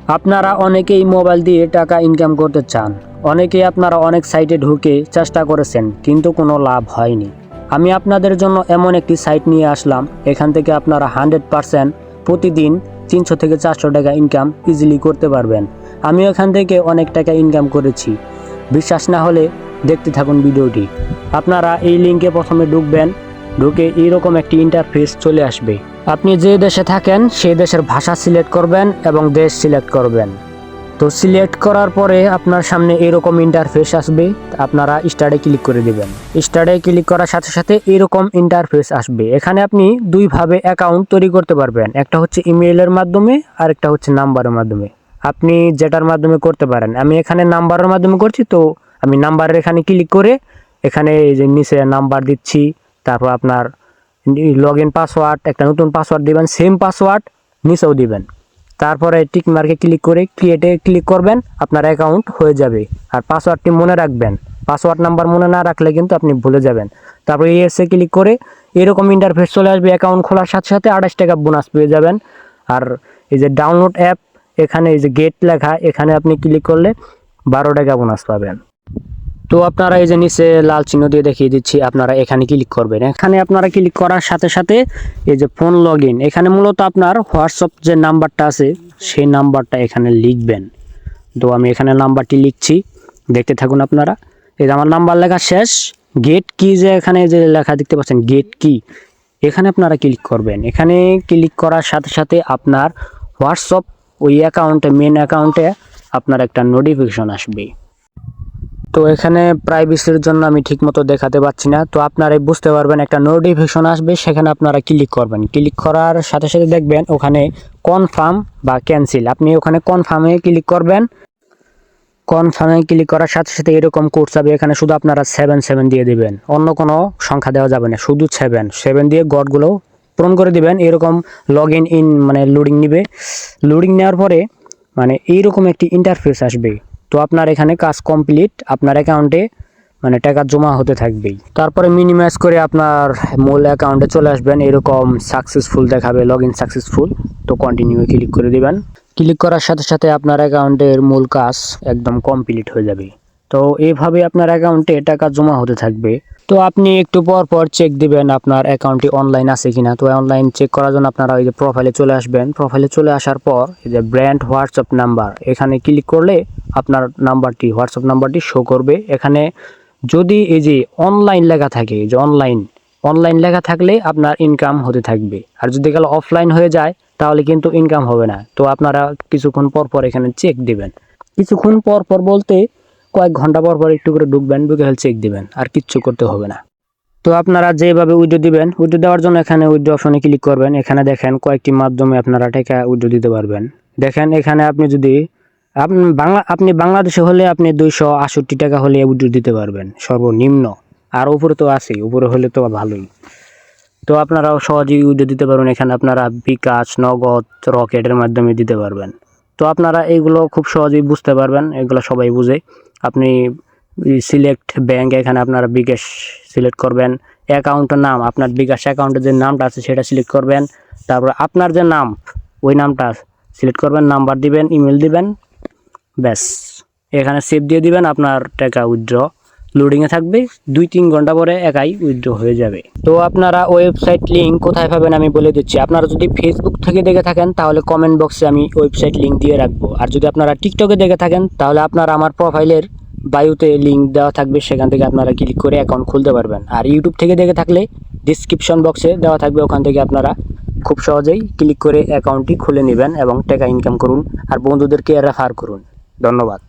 আপনারা অনেকেই মোবাইল দিয়ে টাকা ইনকাম করতে চান। অনেকেই আপনারা অনেক সাইটে ঢুকে চেষ্টা করেছেন, কিন্তু কোনো লাভ হয়নি। আমি আপনাদের জন্য এমন একটি সাইট নিয়ে আসলাম, এখান থেকে আপনারা 100% প্রতিদিন 300 থেকে 400 টাকা ইনকাম ইজিলি করতে পারবেন। আমি এখান থেকে অনেক টাকা ইনকাম করেছি। বিশ্বাস না হলে দেখতে থাকুন ভিডিওটি। আপনারা এই লিঙ্কে প্রথমে ঢুকবেন, ঢুকে এইরকম একটি ইন্টারফেস চলে আসবে। আপনি যে দেশে থাকেন সেই দেশের ভাষা সিলেক্ট করবেন এবং দেশ সিলেক্ট করবেন। তো সিলেক্ট করার পরে আপনার সামনে এরকম ইন্টারফেস আসবে, আপনারা স্টার্টে ক্লিক করে দিবেন। স্টার্টে ক্লিক করার সাথে সাথে এরকম ইন্টারফেস আসবে। এখানে আপনি দুইভাবে অ্যাকাউন্ট তৈরি করতে পারবেন, একটা হচ্ছে ইমেইলের মাধ্যমে আর একটা হচ্ছে নাম্বারের মাধ্যমে। আপনি যেটার মাধ্যমে করতে পারেন। আমি এখানে নাম্বারের মাধ্যমে করছি, তো আমি নাম্বারের এখানে ক্লিক করে এখানে এই যে নিচে নাম্বার দিচ্ছি, তারপর আপনার লগইন পাসওয়ার্ড, একটা নতুন পাসওয়ার্ড দিবেন, সেম পাসওয়ার্ড নিচেও দিবেন। তারপরে টিক মার্কে ক্লিক করে ক্রিয়েটে ক্লিক করবেন, আপনার অ্যাকাউন্ট হয়ে যাবে। আর পাসওয়ার্ডটি মনে রাখবেন, পাসওয়ার্ড নাম্বার মনে না রাখলে কিন্তু আপনি ভুলে যাবেন। তারপরে এসে ক্লিক করে এরকম ইন্টারফেস চলে আসবে। অ্যাকাউন্ট খোলার সাথে সাথে 28 টাকা বোনাস পেয়ে যাবেন। আর এই যে ডাউনলোড অ্যাপ, এখানে এই যে গেট লেখা, এখানে আপনি ক্লিক করলে 12 টাকা বোনাস পাবেন। তো আপনারা এই যে নিচে লাল চিহ্ন দিয়ে দেখিয়ে দিচ্ছি, আপনারা এখানে ক্লিক করবেন। এখানে আপনারা ক্লিক করার সাথে সাথে এই যে ফোন লগইন, এখানে মূলত আপনার হোয়াটসঅ্যাপ যে নাম্বারটা আছে সেই নাম্বারটা এখানে লিখবেন। তো আমি এখানে নাম্বারটি লিখছি, দেখতে থাকুন আপনারা। এই যে আমার নাম্বার লেখা শেষ। গেট কি যে এখানে যে লেখা দেখতে পাচ্ছেন গেট কি, এখানে আপনারা ক্লিক করবেন। এখানে ক্লিক করার সাথে সাথে আপনার হোয়াটসঅ্যাপ ওই অ্যাকাউন্টে, মেন অ্যাকাউন্টে আপনার একটা নোটিফিকেশন আসবে। তো এখানে প্রাইভেসির জন্য আমি ঠিকমতো দেখাতে পাচ্ছি না, তো আপনারাই বুঝতে পারবেন। একটা নোটিফিকেশন আসবে, সেখানে আপনারা ক্লিক করবেন। ক্লিক করার সাথে সাথে দেখবেন ওখানে কনফার্ম বা ক্যান্সেল, আপনি ওখানে কনফার্মে ক্লিক করবেন। কনফার্মে ক্লিক করার সাথে সাথে এরকম কোড যাবে, এখানে শুধু আপনারা 77 দিয়ে দিবেন, অন্য কোনো সংখ্যা দেওয়া যাবে না, শুধু 7 দিয়ে গডগুলো পূরণ করে দিবেন। এরকম ইন মানে লোডিং নিবে। লোডিং নেওয়ার পরে মানে এইরকম একটি ইন্টারফেস আসবে। তো আপনার এখানে কাজ কমপ্লিট, আপনার অ্যাকাউন্টে মানে টাকা জমা হতে থাকবেই। তারপরে মিনিমাইজ করে আপনার মূল অ্যাকাউন্টে চলে আসবেন, এরকম সাকসেসফুল দেখাবে, লগইন সাকসেসফুল। তো কন্টিনিউ ক্লিক করে দিবেন। ক্লিক করার সাথে সাথে আপনার অ্যাকাউন্টের মূল কাজ একদম কমপ্লিট হয়ে যাবে। তো এইভাবে আপনার অ্যাকাউন্টে টাকা জমা হতে থাকবে। তো আপনি একটু পর পর চেক দিবেন আপনার অ্যাকাউন্টটি অনলাইন আছে কিনা। তো অনলাইন চেক করার জন্য আপনারা ওই যে প্রোফাইলে চলে আসবেন। প্রোফাইলে চলে আসার পর এই যে ব্র্যান্ড হোয়াটসঅ্যাপ নাম্বার, এখানে ক্লিক করলে আপনার নাম্বারটি, হোয়াটসঅ্যাপ নাম্বারটি শো করবে। এখানে যদি এই যে অনলাইন লেখা থাকে, যে অনলাইন লেখা থাকলে আপনার ইনকাম হতে থাকবে। আর যদি গেলে অফলাইন হয়ে যায় তাহলে কিন্তু ইনকাম হবে না। তো আপনারা কিছুক্ষণ পর পর এখানে চেক দিবেন। কিছুক্ষণ পর পর বলতে কয়েক ঘন্টা পর পর একটু করে ঢুকবেন, ঢুকে হেল চেক দিবেন, আর কিচ্ছু করতে হবে না। তো আপনারা যেভাবে উইথড্র দিবেন, উইথড্র দেওয়ার জন্য এখানে উইথড্র অপশনে ক্লিক করবেন। এখানে দেখেন কয়েকটি মাধ্যমে আপনারা টাকা উইথড্র দিতে পারবেন। দেখেন এখানে আপনি যদি আপনি বাংলাদেশে হলে আপনি 268 টাকা হলে উইথড্র দিতে পারবেন সর্বনিম্ন। আর উপরে তো আছেই, উপরে হলে তো ভালোই। তো আপনারাও সহজেই উইথড্র দিতে পারবেন। এখানে আপনারা বিকাশ, নগদ, রকেটের মাধ্যমে দিতে পারবেন। তো আপনারা এইগুলো খুব সহজেই বুঝতে পারবেন, এগুলো সবাই বুঝে। আপনি সিলেক্ট ব্যাংক, এখানে আপনারা বিকাশ সিলেক্ট করবেন। অ্যাকাউন্টের নাম, আপনার বিকাশ অ্যাকাউন্টের যে নামটা আছে সেটা সিলেক্ট করবেন। তারপর আপনার যে নাম, ওই নামটা সিলেক্ট করবেন, নাম্বার দিবেন, ইমেল দিবেন, ব্যাস এখানে সেভ দিয়ে দিবেন। আপনার টাকা উইথড্র লোডিংয়ে থাকবে, 2-3 ঘন্টা পরে একাই উইথড্র হয়ে যাবে। তো আপনারা ওয়েবসাইট লিঙ্ক কোথায় পাবেন আমি বলে দিচ্ছি। আপনারা যদি ফেসবুক থেকে দেখে থাকেন তাহলে কমেন্ট বক্সে আমি ওয়েবসাইট লিঙ্ক দিয়ে রাখবো। আর যদি আপনারা টিকটকে দেখে থাকেন তাহলে আপনারা আমার প্রোফাইলের বায়োতে লিঙ্ক দেওয়া থাকবে, সেখান থেকে আপনারা ক্লিক করে অ্যাকাউন্ট খুলতে পারবেন। আর ইউটিউব থেকে দেখে থাকলে ডিসক্রিপশন বক্সে দেওয়া থাকবে, ওখান থেকে আপনারা খুব সহজেই ক্লিক করে অ্যাকাউন্টটি খুলে নেবেন এবং টাকা ইনকাম করুন আর বন্ধুদেরকে রেফার করুন। ধন্যবাদ।